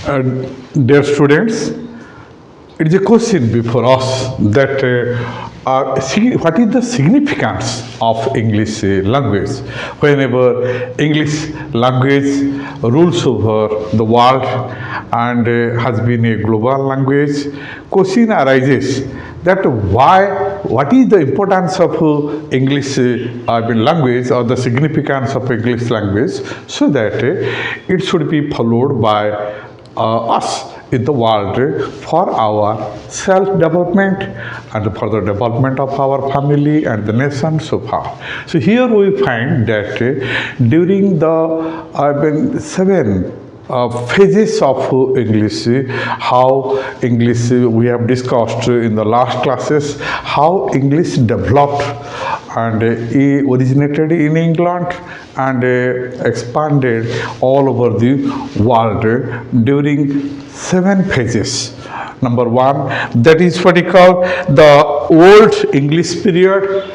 Uh, Dear students, it is a question before us that what is the significance of English language? Whenever English language rules over the world and has been a global language, question arises that what is the importance of English language or the significance of English language, so that it should be followed by us in the world for our self-development and for the development of our family and the nation so far. So here we find that during the seven phases of English, how English we have discussed in the last classes, how English developed and originated in England and expanded all over the world during seven phases. Number one, that is what we call the Old English period,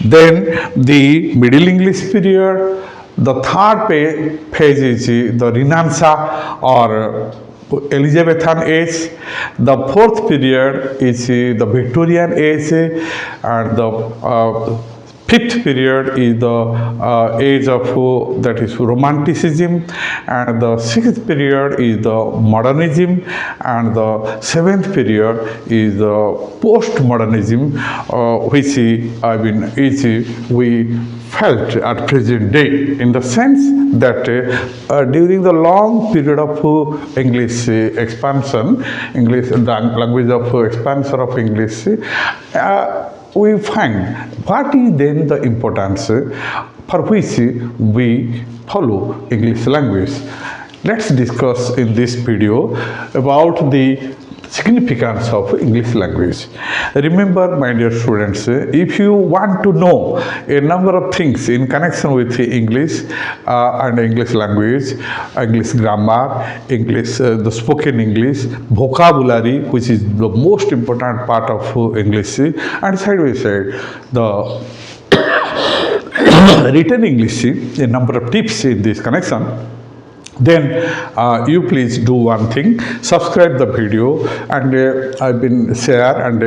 then the Middle English period, the third phase is the Renaissance or Elizabethan age. The fourth period is the Victorian age, and the fifth period is the age of that is Romanticism, and the sixth period is the Modernism, and the seventh period is the Postmodernism, which we felt at present day, in the sense that during the long period of English expansion, English language of expansion of English, we find what is then the importance for which we follow English language. Let's discuss in this video about the significance of English language. Remember, my dear students, if you want to know a number of things in connection with English and English language, English grammar, English, the spoken English, vocabulary, which is the most important part of English, and side by side, the written English, a number of tips in this connection, then you please do one thing: subscribe the video and I've been share and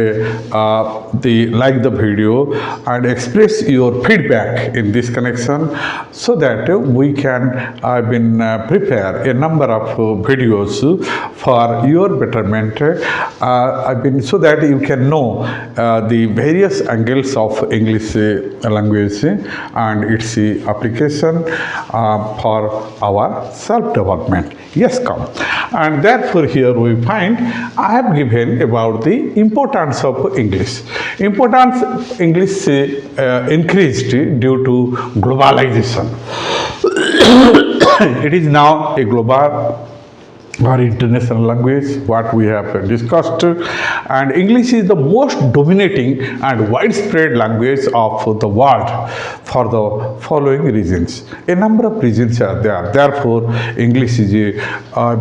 like the video and express your feedback in this connection, so that we can prepare a number of videos for your betterment. So that you can know the various angles of English language and its application for our self-development. Yes, come. And therefore here we find I have given about the importance of English. Importance English increased due to globalization. It is now a global or international language, what we have discussed, and English is the most dominating and widespread language of the world for the following reasons. A number of reasons are there. Therefore, English is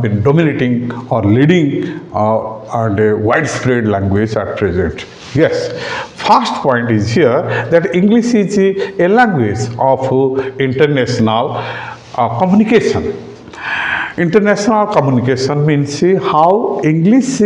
been dominating or leading and a widespread language at present. Yes, first point is here that English is a language of international communication. International communication means how English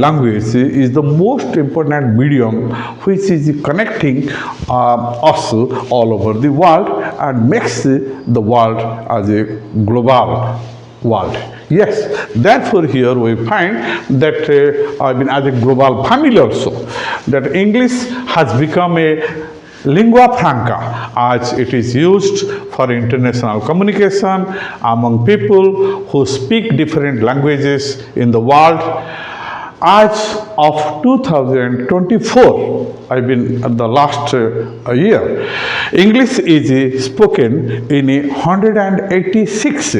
language is the most important medium which is connecting us all over the world and makes the world as a global world. Yes, therefore here we find that as a global family also, that English has become a lingua franca, as it is used for international communication among people who speak different languages in the world. As of 2024, the last year, English is spoken in 186.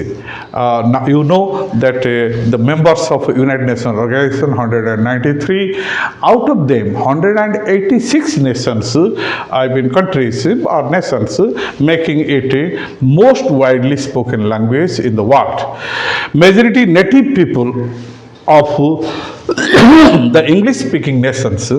Now you know that the members of United Nations Organization 193, out of them 186 nations, countries or nations, making it a most widely spoken language in the world. Majority native people of the English-speaking nations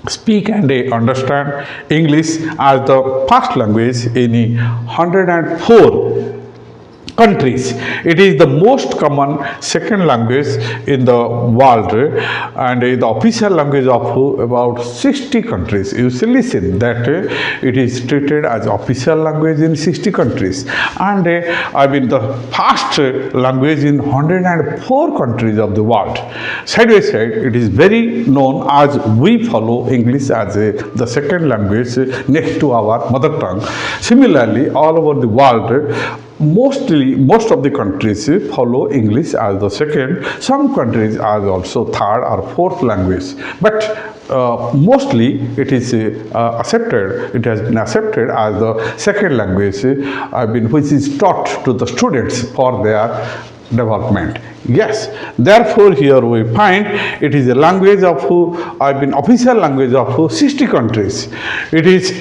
speak and understand English as the first language in 104 countries. It is the most common second language in the world and the official language of about 60 countries. You see, listen that it is treated as official language in 60 countries, and the first language in 104 countries of the world. Side by side, it is very known as we follow English as the second language next to our mother tongue. Similarly, all over the world, most of the countries follow English as the second. Some countries as also third or fourth language, but mostly it is accepted. It has been accepted as the second language, which is taught to the students for their development. Yes, therefore here we find it is a language of official language of 60 countries. It is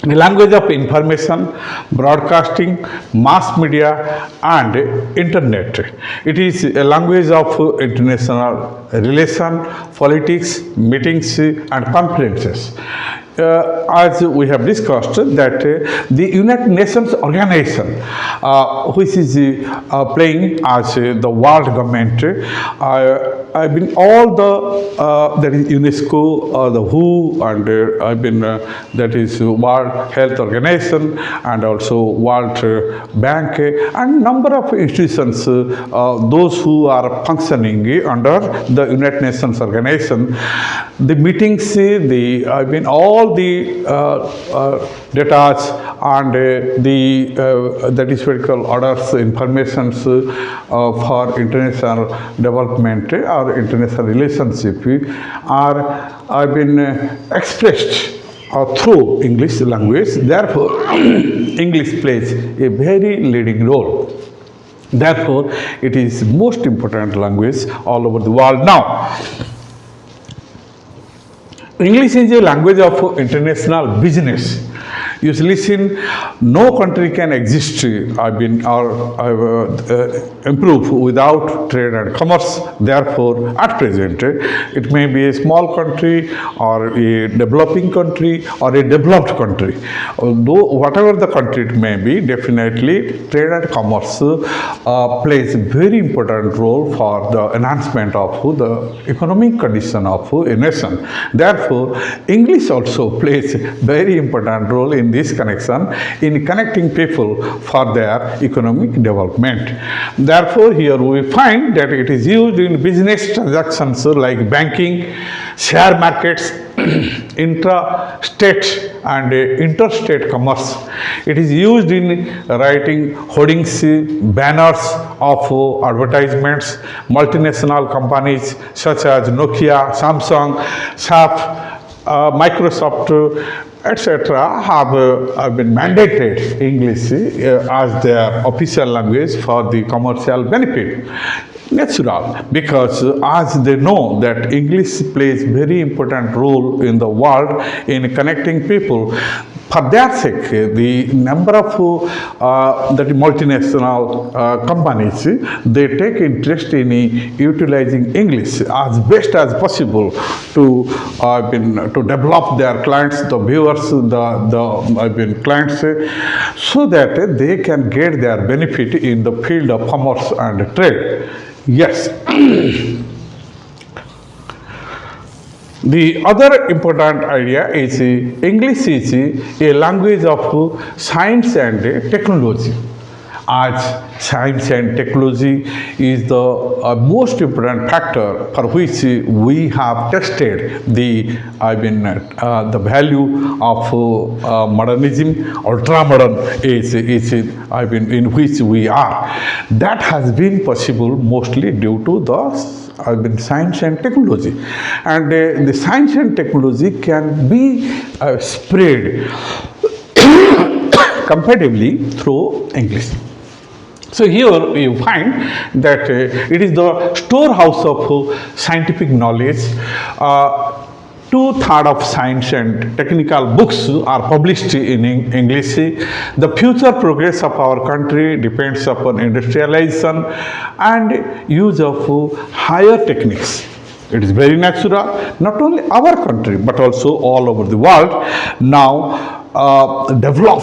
a language of information, broadcasting, mass media, and internet. It is a language of international relation, politics, meetings, and conferences. As we have discussed, that the United Nations organization, which is playing as the world government, all the that is UNESCO, the WHO, and that is World Health Organization, and also World Bank, and number of institutions, those who are functioning under the United Nations organization. The meetings, all the data and that is what we call orders, informations for international development or international relationship are expressed through English language. Therefore, English plays a very leading role. Therefore, it is most important language all over the world now. English is a language of international business. You listen, no country can exist improve without trade and commerce. Therefore, at present, it may be a small country or a developing country or a developed country. Although whatever the country it may be, definitely trade and commerce plays a very important role for the enhancement of the economic condition of a nation. Therefore, English also plays a very important role in this connection, in connecting people for their economic development. Therefore, here we find that it is used in business transactions like banking, share markets, intra-state and interstate commerce. It is used in writing hoardings, banners of advertisements. Multinational companies such as Nokia, Samsung, Sharp, Microsoft, etc. have been mandated English as their official language for the commercial benefit. Natural, because as they know that English plays very important role in the world in connecting people. For their sake, the number of that multinational companies, they take interest in utilizing English as best as possible to develop their clients, the viewers, the clients, so that they can get their benefit in the field of commerce and trade. Yes. The other important idea is English is a language of science and technology. As science and technology is the most important factor for which we have tested the value of modernism, ultra modern age in which we are. That has been possible mostly due to the science and technology, and the science and technology can be spread comparatively through English. So here you find that it is the storehouse of scientific knowledge. 2/3 of science and technical books are published in English. The future progress of our country depends upon industrialization and use of higher techniques. It is very natural, not only our country but also all over the world now develop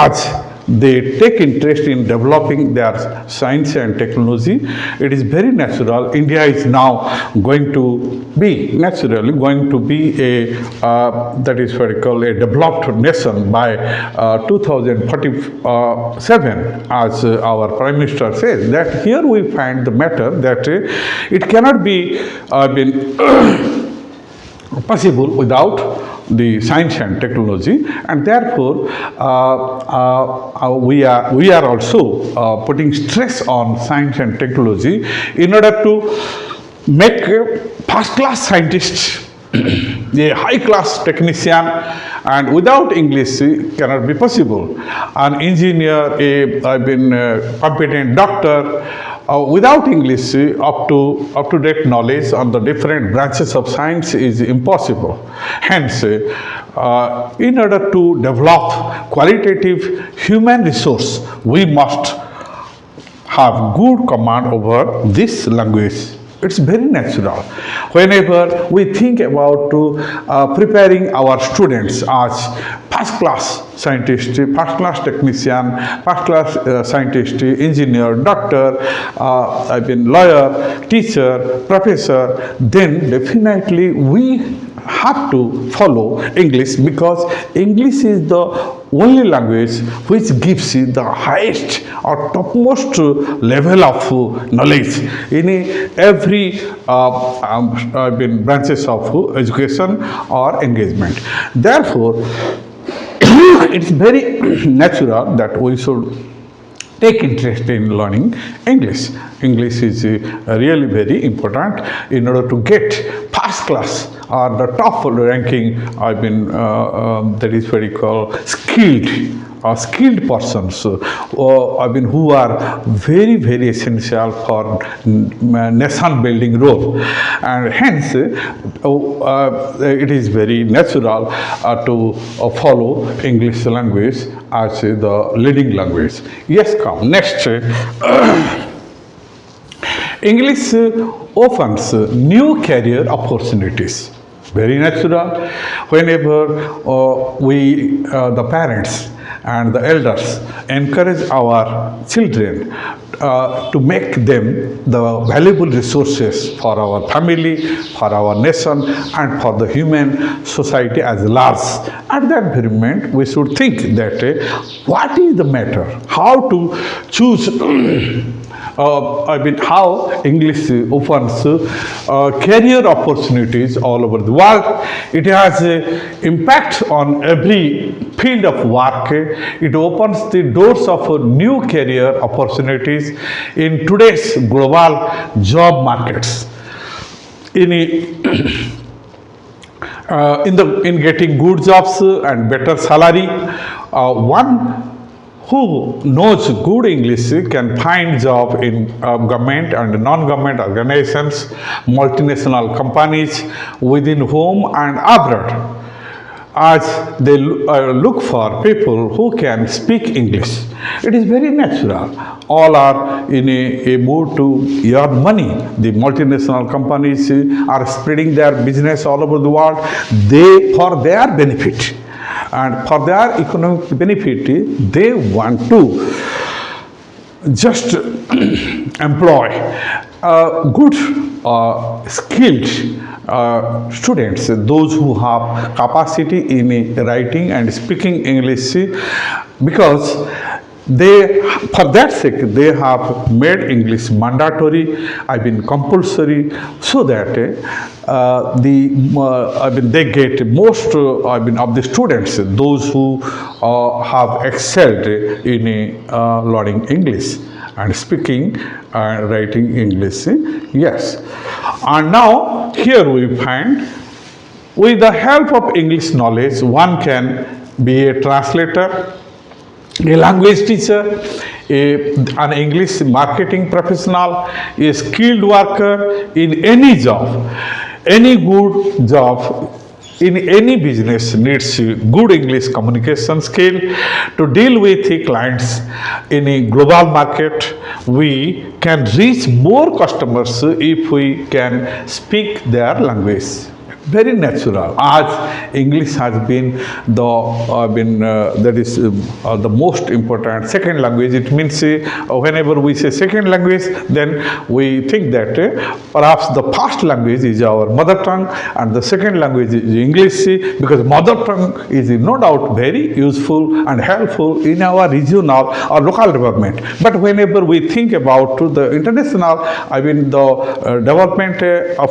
as they take interest in developing their science and technology. It is very natural. India is now going to be naturally going to be a that is what we call a developed nation by 2047, as our Prime Minister says. That here we find the matter that it cannot be been possible without the science and technology, and therefore we are also putting stress on science and technology in order to make a first-class scientist, a high-class technician, and without English cannot be possible. An engineer, competent doctor. Without English, up to date knowledge on the different branches of science is impossible. Hence, in order to develop qualitative human resource, we must have good command over this language. It's very natural. Whenever we think about preparing our students as first-class scientist, first-class technician, first-class scientist, engineer, doctor, lawyer, teacher, professor, then definitely we have to follow English, because English is the only language which gives you the highest or topmost level of knowledge in every branches of education or engagement. Therefore, it's very natural that we should take interest in learning English. English is really very important in order to get first class or the top ranking. That is what we call skilled persons, who are very, very essential for nation building role, and hence it is very natural to follow English language as the leading language. Yes, come next. English opens new career opportunities. Very natural. Whenever the parents and the elders encourage our children to make them the valuable resources for our family, for our nation, and for the human society as large. At that very moment, we should think that what is the matter? How to choose how English opens career opportunities all over the world. It has impact on every field of work. It opens the doors of new career opportunities in today's global job markets. In getting good jobs and better salary, one who knows good English can find job in government and non-government organizations, multinational companies within home and abroad, as they look for people who can speak English. It is very natural. All are in a mood to earn money. The multinational companies are spreading their business all over the world. For their benefit and for their economic benefit, they want to just employ good, skilled students, those who have capacity in writing and speaking English, because for that sake, they have made English mandatory, compulsory, so that they get most of the students, those who have excelled in learning English and speaking and writing English. Yes. And now here we find, with the help of English knowledge, one can be a translator, a language teacher, an English marketing professional, a skilled worker in any job. Any good job in any business needs good English communication skill to deal with the clients in a global market. We can reach more customers if we can speak their language. very natural. As English has been the most important second language. It means whenever we say second language, then we think that perhaps the first language is our mother tongue and the second language is English, because mother tongue is no doubt very useful and helpful in our regional or local development. But whenever we think about the international, the development of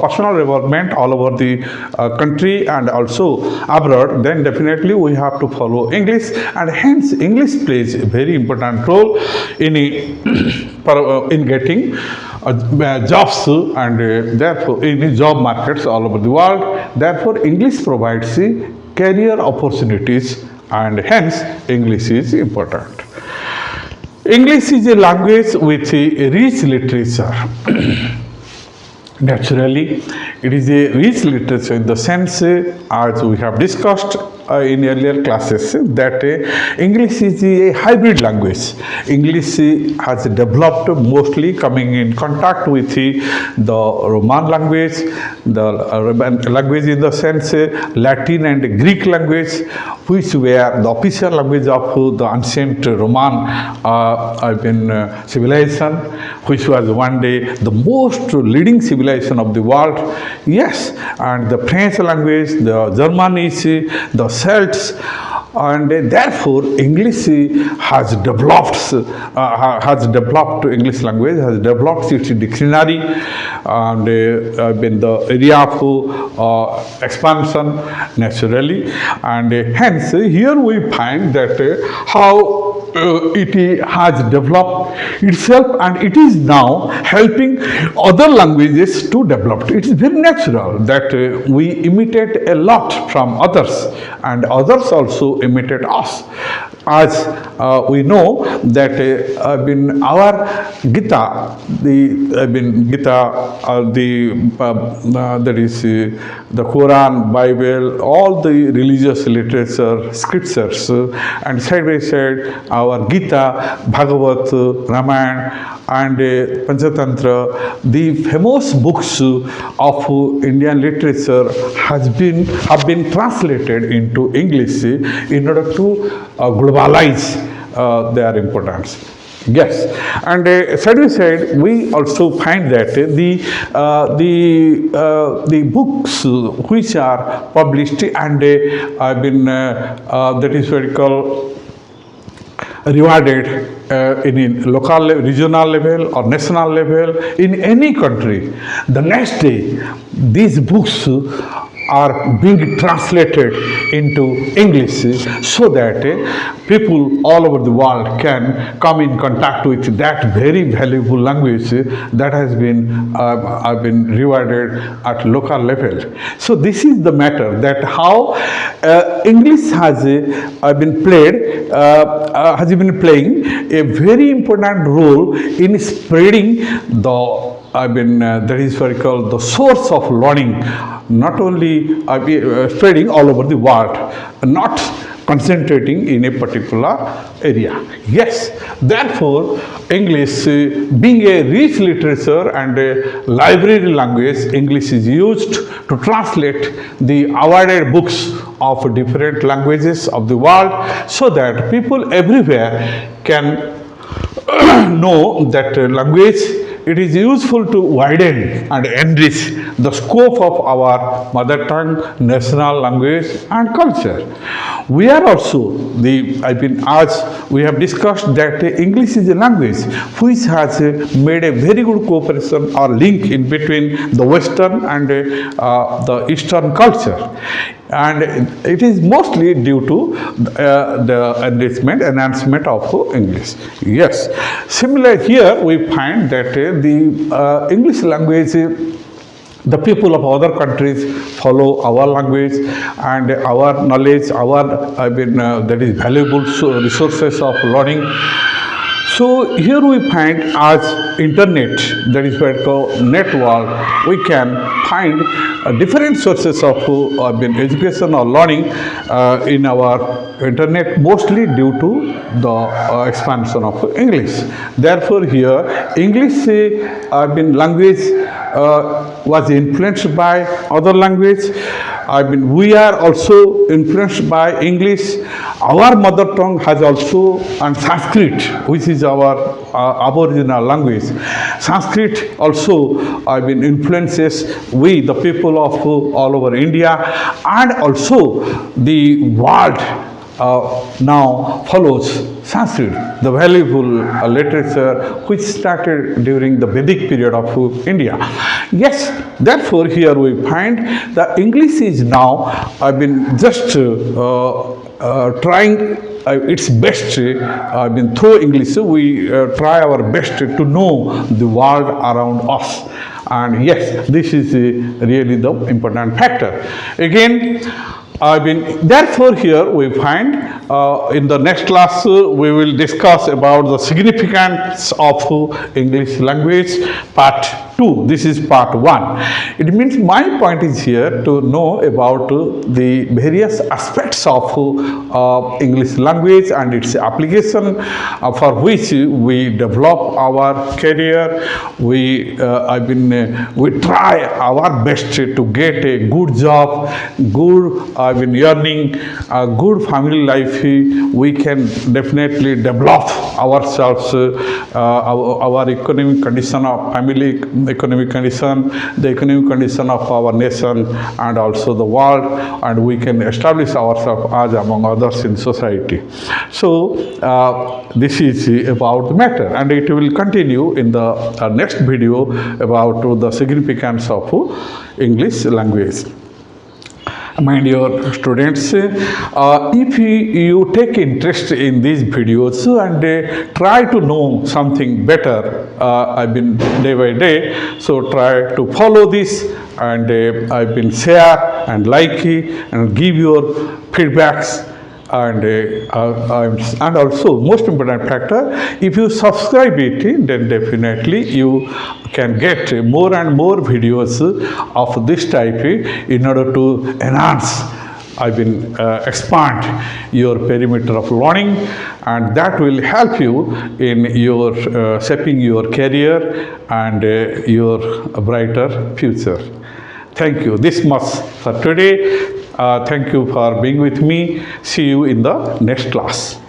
personal development all over the country and also abroad, then definitely we have to follow English, and hence English plays a very important role in in getting jobs and therefore in job markets all over the world. Therefore, English provides career opportunities, and hence English is important. English is a language with a rich literature. Naturally, it is a rich literature in the sense, as we have discussed in earlier classes, that English is a hybrid language. English has developed mostly coming in contact with the Roman language, the language in the sense Latin and Greek language, which were the official language of the ancient Roman civilization, which was one day the most leading civilization of the world. Yes, and the French language, the Germanish, the Celts, and therefore English has developed English language has developed its dictionary, and in the area of expansion naturally, and hence here we find that how it has developed itself, and it is now helping other languages to develop. It is very natural that we imitate a lot from others, and others also imitate us. As we know that our Gita, that is the Quran, Bible, all the religious literature, scriptures, and side by side our Gita, Bhagavat, Ramayana, and Panchatantra, the famous books of Indian literature have been translated into English in order to globalize their importance. Yes, and side by side, we also find that the books which are published and have been that is what we call rewarded in local, regional level or national level in any country. The next day, these books are being translated into English so that people all over the world can come in contact with that very valuable language that has been rewarded at local level. So this is the matter, that how English has been playing a very important role in spreading that is what we call the source of learning, not only spreading all over the world, not concentrating in a particular area. Yes, therefore, English being a rich literature and a library language, English is used to translate the awarded books of different languages of the world, so that people everywhere can know that language. It is useful to widen and enrich the scope of our mother tongue, national language and culture. We are also, as we have discussed, that English is a language which has made a very good cooperation or link in between the Western and the Eastern culture. And it is mostly due to the enhancement of English. Yes. Similar here, we find that the English language, the people of other countries follow our language, and our knowledge, that is valuable resources of learning. So here we find as internet, that is what called network, we can find different sources of education or learning in our internet, mostly due to the expansion of English. Therefore, here English language was influenced by other language. We are also influenced by English. Our mother tongue has also, and Sanskrit, which is our aboriginal language. Sanskrit also influences we, the people of all over India, and also the world now follows Sanskrit, the valuable literature which started during the Vedic period of India. Yes, therefore here we find that English is now just trying its best. Through English we try our best to know the world around us. And yes, this is really the important factor. Again, therefore here we find in the next class we will discuss about the significance of English language, part 2. This is part 1. It means my point is here to know about the various aspects of English language and its application for which we develop our career. We try our best to get a good job, good earning, a good family life. We can definitely develop ourselves, our economic condition of family, economic condition, the economic condition of our nation, and also the world, and we can establish ourselves as among others in society. So this is about the matter, and it will continue in the next video about the significance of English language. My dear students, if you take interest in these videos and try to know something better, day by day, so try to follow this and share and like and give your feedbacks. And also most important factor, if you subscribe it, then definitely you can get more and more videos of this type in order to enhance, expand your perimeter of learning, and that will help you in your shaping your career and your brighter future. Thank you. This much for today. Thank you for being with me. See you in the next class.